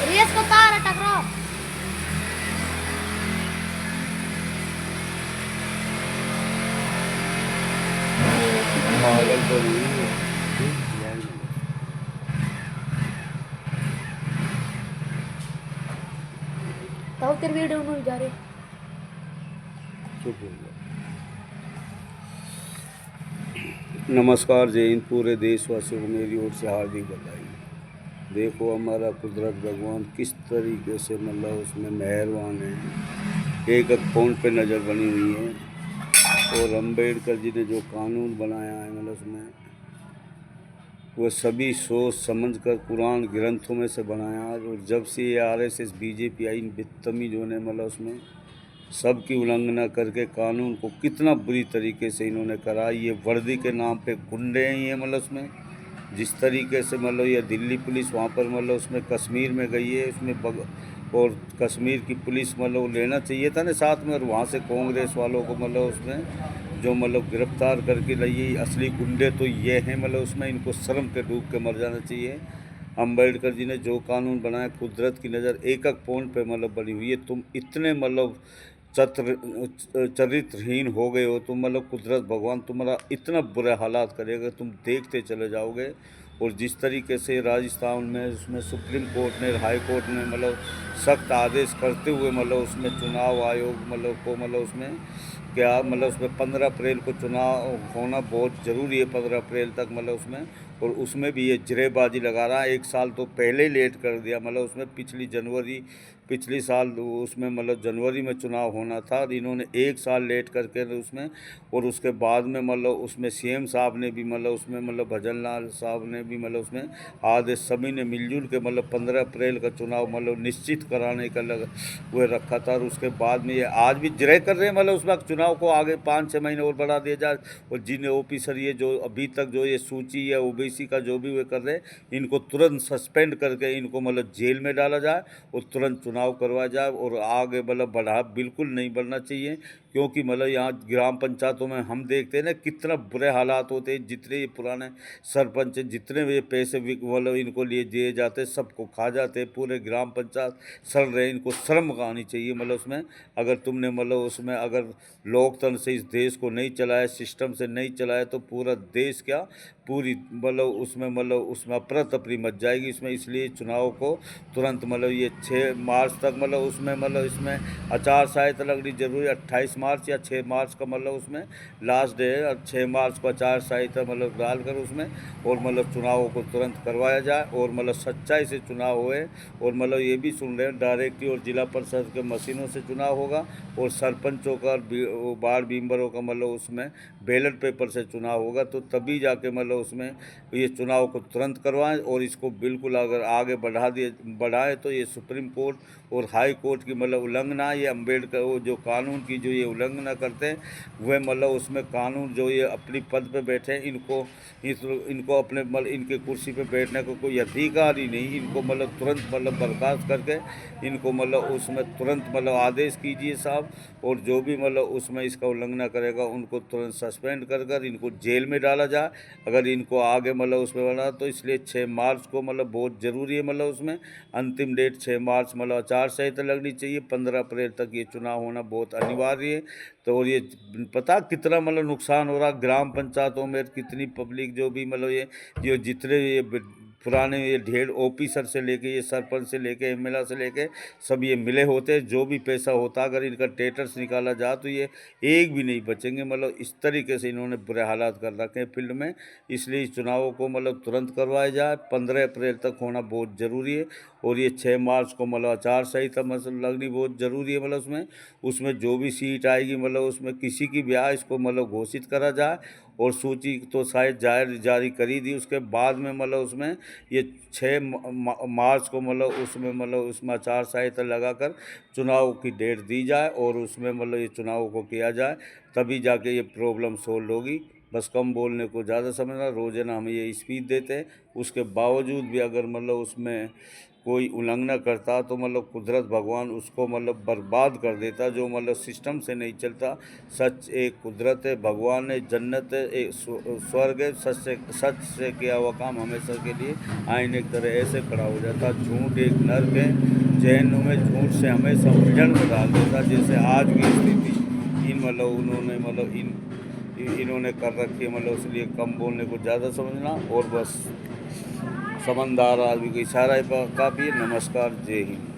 Race को तार है टकराओ। पागल तो नहीं तो तेरी वीडियो नहीं जा रही। चुप हो गया। नमस्कार, जय हिंद। पूरे देशवासियों को मेरी ओर से हार्दिक बधाई। देखो हमारा कुदरत भगवान किस तरीके से मतलब उसमें मेहरबान है। एक एक पॉइंट पे नज़र बनी हुई है। और अम्बेडकर जी ने जो कानून बनाया है मतलब उसमें वो सभी सोच समझ कर कुरान ग्रंथों में से बनाया। और जब से ये आरएसएस बीजेपी आई, इन बदतमीजों ने मतलब उसमें सबकी उल्लंघना करके कानून को कितना बुरी तरीके से इन्होंने करा। ये वर्दी के नाम पे गुंडे हैं ये मतलब उसमें जिस तरीके से मतलब ये दिल्ली पुलिस वहाँ पर मतलब उसमें कश्मीर में गई है उसमें और कश्मीर की पुलिस मतलब लेना चाहिए था ना साथ में। और वहाँ से कांग्रेस वालों को मतलब उसमें जो मतलब गिरफ्तार करके लाइए असली गुंडे तो ये हैं मतलब उसमें इनको शर्म के डूब के मर जाना चाहिए। अम्बेडकर जी ने जो कानून बनाया कुदरत की नज़र एक एक पॉइंट पे मतलब बनी हुई है। तुम इतने मतलब चरित्रहीन हो गए हो तुम मतलब कुदरत भगवान तुम्हारा इतना बुरे हालात करेगा तुम देखते चले जाओगे। और जिस तरीके से राजस्थान में उसमें सुप्रीम कोर्ट ने हाई कोर्ट ने मतलब सख्त आदेश करते हुए मतलब उसमें चुनाव आयोग मतलब को मतलब उसमें क्या मतलब उसमें 15 अप्रैल को चुनाव होना बहुत ज़रूरी है 15 अप्रैल तक मतलब उसमें। और उसमें भी ये जरेबाजी लगा रहा है। एक साल तो पहले ही लेट कर दिया मतलब उसमें पिछली साल उसमें मतलब जनवरी में चुनाव होना था। इन्होंने एक साल लेट करके उसमें और उसके बाद में मतलब उसमें सीएम साहब ने भी मतलब उसमें मतलब भजन लाल साहब ने भी मतलब उसमें आदेश सभी ने मिलजुल के मतलब 15 अप्रैल का चुनाव मतलब निश्चित कराने का वो रखा था। और उसके बाद में ये आज भी जिरह कर रहे हैं मतलब उस वक्त चुनाव को आगे 5-6 महीने और बढ़ा दिया जाए। और जिन ऑफिसर ये जो अभी तक जो ये सूची या ओबीसी का जो भी वे कर रहे हैं इनको तुरंत सस्पेंड करके इनको मतलब जेल में डाला जाए और तुरंत चुनाव करवाया जाए। और आगे मतलब बढ़ा बिल्कुल नहीं बढ़ना चाहिए क्योंकि मतलब यहाँ ग्राम पंचायतों में हम देखते हैं ना कितना बुरे हालात होते हैं। जितने ये पुराने सरपंच जितने भी पैसे मतलब इनको लिए दिए जाते हैं सबको खा जाते हैं। पूरे ग्राम पंचायत सड़ रहे हैं। इनको शर्म आनी चाहिए मतलब उसमें अगर तुमने मतलब उसमें अगर लोकतंत्र से इस देश को नहीं चलाया सिस्टम से नहीं चलाया तो पूरा देश क्या पूरी मतलब उसमें अफरा तफरी मच जाएगी इसमें। इसलिए चुनाव को तुरंत मतलब ये 6 मार्च तक मतलब इसमें आचार संहिता लगनी जरूरी है। 28 मार्च या 6 मार्च का मतलब उसमें लास्ट डे है। और 6 मार्च को आचार संहिता मतलब डालकर उसमें और मतलब चुनावों को तुरंत करवाया जाए और मतलब सच्चाई से चुनाव हुए। और मतलब ये भी सुन रहे हैं डायरेक्टली और जिला परिषद के मशीनों से चुनाव होगा और सरपंचों का वार्ड मेंबरों का मतलब उसमें बैलेट पेपर से चुनाव होगा। तो तभी जाके मतलब उसमें ये चुनाव को तुरंत करवाएं। और इसको बिल्कुल अगर आगे बढ़ाए तो ये सुप्रीम कोर्ट और हाई कोर्ट की मतलब उल्लंघना ये अम्बेडकर वो जो कानून की जो ये उल्लंघना करते हैं वह मतलब उसमें कानून जो ये अपनी पद पे बैठे हैं इनको अपने मतलब इनके कुर्सी पे बैठने को कोई अधिकार ही नहीं। इनको मतलब तुरंत मतलब बर्खास्त करके इनको मतलब उसमें तुरंत मतलब आदेश कीजिए साहब। और जो भी मतलब उसमें इसका उल्लंघना करेगा उनको तुरंत सस्पेंड कर इनको जेल में डाला जाए अगर इनको आगे मतलब उसमें बना। तो इसलिए 6 मार्च को मतलब बहुत ज़रूरी है मतलब उसमें अंतिम डेट 6 मार्च मतलब आचार संहिता लगनी चाहिए। 15 अप्रैल तक ये चुनाव होना बहुत अनिवार्य है। तो और ये पता कितना मतलब नुकसान हो रहा ग्राम पंचायतों में कितनी पब्लिक जो भी मतलब ये जितने ये पुराने ये ढेर ऑफिसर से लेके ये सरपंच से लेके एमएलए से लेके सब ये मिले होते हैं। जो भी पैसा होता अगर इनका टेटस निकाला जाए तो ये एक भी नहीं बचेंगे। मतलब इस तरीके से इन्होंने बुरे हालात कर रखे हैं फील्ड में। इसलिए इस चुनावों को मतलब तुरंत करवाया जाए 15 अप्रैल तक होना बहुत ज़रूरी है। और ये 6 मार्च को मतलब आचार संहिता मतलब लगनी बहुत ज़रूरी है। मतलब उसमें जो भी सीट आएगी मतलब उसमें किसी की ब्याह इसको मतलब घोषित करा जाए, और सूची तो शायद जारी करी दी, उसके बाद में मतलब उसमें ये 6 मार्च को मतलब उसमें आचार संहिता लगाकर चुनाव की डेट दी जाए, और उसमें मतलब ये चुनाव को किया जाए, तभी जाके ये प्रॉब्लम सोल्व होगी। बस कम बोलने को ज़्यादा समझना। रोज़ाना हम ये स्पीच देते हैं, उसके बावजूद भी अगर मतलब उसमें कोई उल्लंघना करता तो मतलब कुदरत भगवान उसको मतलब बर्बाद कर देता, जो मतलब सिस्टम से नहीं चलता। सच एक कुदरत है, भगवान है, जन्नत है, एक स्वर्ग है। सच से किया हुआ काम हमेशा के लिए आईने की तरह ऐसे खड़ा हो जाता। झूठ एक नर्क है, जहन्नुम में झूठ से हमेशा उलझन में डाल देता, जैसे आज की स्थिति इन मतलब उन्होंने मतलब इन्होंने कर रखी है। मतलब इसलिए कम बोलने को ज़्यादा समझना, और बस समझदार आदमी को इशारा काफ़ी है। नमस्कार, जय हिंद।